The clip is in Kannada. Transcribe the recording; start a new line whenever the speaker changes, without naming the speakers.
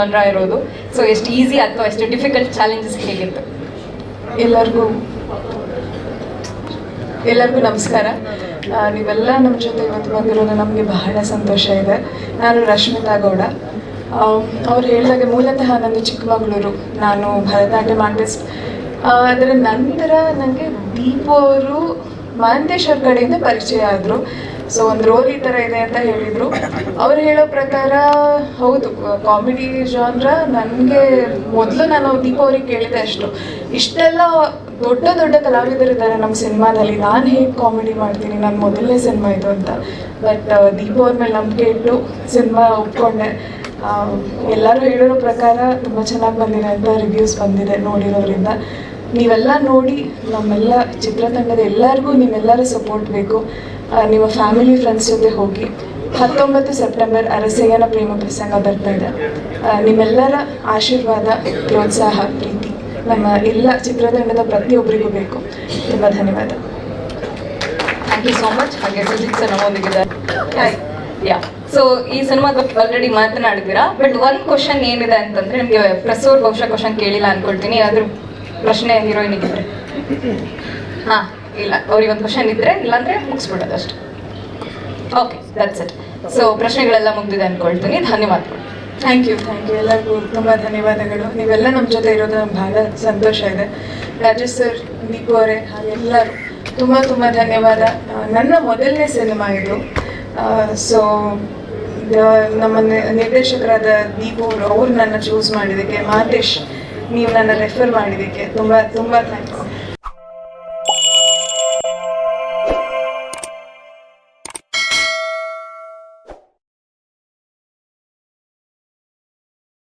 ಜಾನ್ರಾ ಇರೋದು. ಸೊ ಎಷ್ಟು ಈಸಿ ಅಥವಾ ಎಷ್ಟು ಡಿಫಿಕಲ್ಟ್ ಚಾಲೆಂಜಸ್ ಹೇಗಿತ್ತು?
ಎಲ್ಲರಿಗೂ ನಮಸ್ಕಾರ. ನೀವೆಲ್ಲ ನಮ್ಮ ಜೊತೆ ಇವತ್ತು ಬಂದಿರೋದು ನಮಗೆ ಬಹಳ ಸಂತೋಷ ಇದೆ. ನಾನು ರಶ್ಮಿತಾ ಗೌಡ. ಅವ್ರು ಹೇಳಿದಾಗೆ ಮೂಲತಃ ನಂದು ಚಿಕ್ಕಮಗಳೂರು. ನಾನು ಭರತನಾಟ್ಯಂ ಆರ್ಟಿಸ್ಟ್. ಅದರ ನಂತರ ನನಗೆ ದೀಪು ಅವರು ಮಹಾಂತೇಶ್ ಅವ್ರ ಕಡೆಯಿಂದ ಪರಿಚಯ ಆದರು. ಸೊ ಒಂದು ರೋಲ್ ಈ ಥರ ಇದೆ ಅಂತ ಹೇಳಿದರು. ಅವ್ರು ಹೇಳೋ ಪ್ರಕಾರ ಹೌದು, ಕಾಮಿಡಿ ಜಾನ್ರ ನನಗೆ ಮೊದಲು ನಾನು ದೀಪ ಅವ್ರಿಗೆ ಕೇಳಿದೆ ಅಷ್ಟು. ಇಷ್ಟೆಲ್ಲ ದೊಡ್ಡ ದೊಡ್ಡ ಕಲಾವಿದರಿದ್ದಾರೆ ನಮ್ಮ ಸಿನಿಮಾದಲ್ಲಿ, ನಾನು ಹೇಗೆ ಕಾಮಿಡಿ ಮಾಡ್ತೀನಿ, ನನ್ನ ಮೊದಲನೇ ಸಿನಿಮಾ ಇದು ಅಂತ. ಬಟ್ ದೀಪ ಅವ್ರ ಮೇಲೆ ನಂಬಿಕೆ ಇಟ್ಟು ಸಿನಿಮಾ ಒಪ್ಕೊಂಡೆ. ಎಲ್ಲರೂ ಹೇಳಿರೋ ಪ್ರಕಾರ ತುಂಬ ಚೆನ್ನಾಗಿ ಬಂದಿದೆ ಅಂತ ರಿವ್ಯೂಸ್ ಬಂದಿದೆ ನೋಡಿರೋದ್ರಿಂದ. ನೀವೆಲ್ಲ ನೋಡಿ ನಮ್ಮೆಲ್ಲ ಚಿತ್ರತಂಡದ ಎಲ್ಲರಿಗೂ ನಿಮ್ಮೆಲ್ಲರ ಸಪೋರ್ಟ್ ಬೇಕು. ನಿಮ್ಮ ಫ್ಯಾಮಿಲಿ ಫ್ರೆಂಡ್ಸ್ ಜೊತೆ ಹೋಗಿ. 19 ಸೆಪ್ಟೆಂಬರ್ ಅರಸಯ್ಯನ ಪ್ರೇಮ ಪ್ರಸಂಗ ಬರ್ತಾ ಇದೆ. ನಿಮ್ಮೆಲ್ಲರ ಆಶೀರ್ವಾದ, ಪ್ರೋತ್ಸಾಹ, ಪ್ರೀತಿ ನಮ್ಮ ಎಲ್ಲ ಚಿತ್ರತಂಡದ ಪ್ರತಿಯೊಬ್ಬರಿಗೂ ಬೇಕು. ತುಂಬ ಧನ್ಯವಾದ.
Thank you so much. ಹಾಗೆ ಸುಜಿತ್ ಸರ್ ನಮ್ಮೊಂದಿಗಿದ್ದಾರೆ. ಯಾ, ಸೊ ಈ ಸಿನಿಮಾದ ಬಗ್ಗೆ ಆಲ್ರೆಡಿ ಮಾತನಾಡಿದ್ದೀರಾ. ಬಟ್ ಒಂದು ಕ್ವಶನ್ ಏನಿದೆ ಅಂತಂದ್ರೆ, ನಿಮಗೆ ಪ್ರೆಸ್ ಅವ್ರು ಬಹುಶಃ ಕ್ವಶನ್ ಕೇಳಿಲ್ಲ ಅನ್ಕೊಳ್ತೀನಿ. ಅದ್ರ ಪ್ರಶ್ನೆ ಹೀರೋಯಿನಿಗಿದ್ರೆ ಹಾಂ ಇಲ್ಲ, ಅವ್ರಿಗೆ ಒಂದು ಕ್ವಶನ್ ಇದ್ರೆ, ಇಲ್ಲಾಂದ್ರೆ ಮುಗಿಸ್ಬಿಡೋದು ಅಷ್ಟು. Okay, that's it. ಸೊ ಪ್ರಶ್ನೆಗಳೆಲ್ಲ ಮುಗ್ದಿದೆ ಅನ್ಕೊಳ್ತೀನಿ. ಧನ್ಯವಾದಗಳು.
ಥ್ಯಾಂಕ್ ಯು ಎಲ್ಲರಿಗೂ ತುಂಬ ಧನ್ಯವಾದಗಳು. ನೀವೆಲ್ಲ ನಮ್ಮ ಜೊತೆ ಇರೋದು ನಮ್ಗೆ ಬಹಳ ಸಂತೋಷ ಇದೆ. ರಾಜೇಶ್ ಸರ್, ದೀಪು ಅವರೇ, ಎಲ್ಲರೂ ತುಂಬ ಧನ್ಯವಾದ. ನನ್ನ ಮೊದಲನೇ ಸಿನಿಮಾ ಇದು. ಸೊ ನಮ್ಮ ನಿರ್ದೇಶಕರಾದ ದೀಪು ಅವರು ನನ್ನ ಚೂಸ್ ಮಾಡಿದ್ದಕ್ಕೆ, ಮಹಂತೇಶ್ ನೀವು ನನ್ನ ರೆಫರ್ ಮಾಡಿದ್ದಕ್ಕೆ ತುಂಬ ಥ್ಯಾಂಕ್ಸ್.